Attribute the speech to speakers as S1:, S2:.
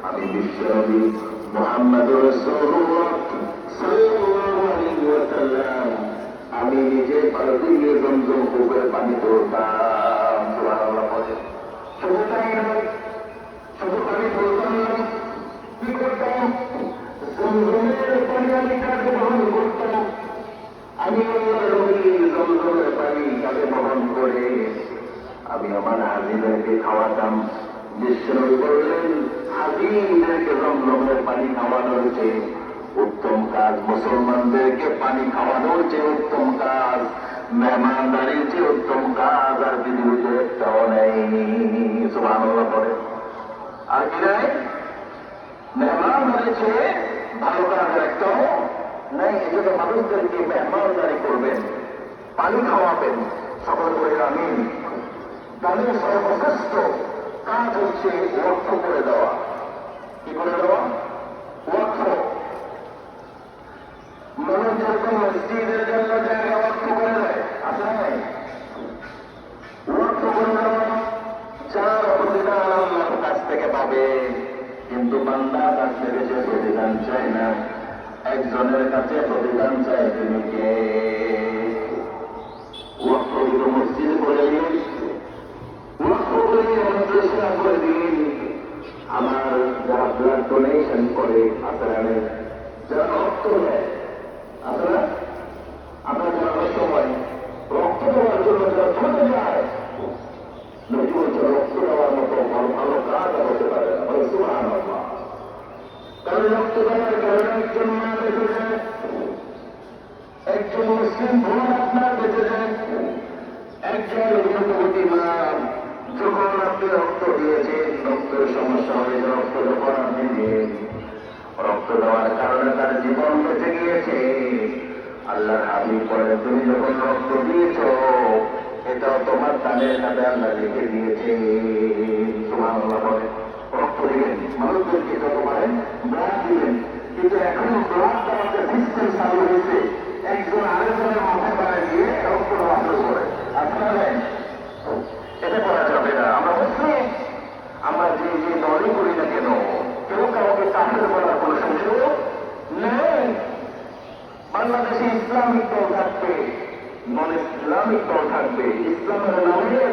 S1: আমি বিশ্বনবী মুহাম্মদুর রাসূলুল্লাহ সাল্লাল্লাহু আলাইহি ওয়াসাল্লাম আমি নিজে পানি দিয়ে জমজম কূপের পানি তুলতাম। সুবহানাল্লাহ বলে। শুধু তাই নয়, শুধু পানি তুলতাম না, কি করতাম? জমজমের পানি আমি কাকে বহন করতাম? আমি আল্লাহর নবী জমজমের পানি কাকে বহন করে আমি আমার হাজিদেরকে খাওয়াতাম। বিশ্বনবী বললেন, হাজিদেরকে জমজমের পানি খাওয়ানোর চেয়ে উত্তম কাজ, মুসলমানদেরকে পানি খাওয়ানোর চেয়ে উত্তম কাজ, মেহমানদারির চেয়ে উত্তম কাজ আর পৃথিবীতে একটাও নেই। সুবহানাল্লাহ বলে। আর কি নাই? মেহমানদারির চেয়ে ভালো কাজ একটাও নেই। এই জন্য মানুষদেরকে মেহমানদারি করবেন, পানি খাওয়াবেন। সকল করে আমি তাদের সর্বশ্রেষ্ঠ কাজ হচ্ছে ওয়াকফ করে দেওয়া। কি করে দেওয়া? ওয়াকফ। মানুষ যখন মসজিদের জন্য জায়গা ওয়াকফ করে দেয়, আছে না? ওয়াকফ করে দেওয়া যার প্রতিদান আল্লাহর কাছ থেকে পাবে, কিন্তু বান্দার কাছ থেকে সে প্রতিদান চায় না। একজনের কাছে প্রতিদান চায়, তিনি কে? ওয়াকফ মসজিদ করে দিন, করে দিন। আমার যারা ব্লাড ডোনেশন করে আসলে যারা রক্ত দেয়, আসলে আমরা যারা রক্ত হয়, রক্ত দেওয়ার জন্য যারা ছুটে যায়, নবী বলছে রক্ত দেওয়ার মতো ভালো কাজ হতে পারে না। সুবহানাল্লাহ। কারণ রক্ত দেওয়ার কারণে একজন মা বেঁচে যায়, একজন মুসলিম বোন আপনার বেঁচে যায়, একজন রূপবতী মা যখন আপনি রক্ত দিয়েছেন, রক্তের সমস্যা হয়ে রক্ত যখন আপনি দিন, রক্ত দেওয়ার কারণে তার জীবন বেঁচে গিয়েছে। আল্লাহর হাবিব বলেন, তুমি যখন রক্ত দিয়েছ, এটাও তোমার দানের সাথে আল্লাহ লিখে দিয়েছে। সুবহানাল্লাহ বলে। রক্ত দিবেন, মানুষদেরকে যত পারেন ব্লাড দিবেন, কিন্তু এখন ব্লাড দেওয়ার যে সিস্টেম চালু হয়েছে, একজন আরেকজনের মাথায় বাড়ায় দিয়ে রক্ত দেওয়া শুরু করে। আপনারা এটা করা যাবে না। আমরা মুসলিম, আমরা যে যে দলই করি না কেন, কেউ কাউকে কাফের বলার কোন সুযোগ নেই। বাংলাদেশে ইসলামিক দল থাকবে, নন ইসলামিক দল থাকবে, ইসলামের নামে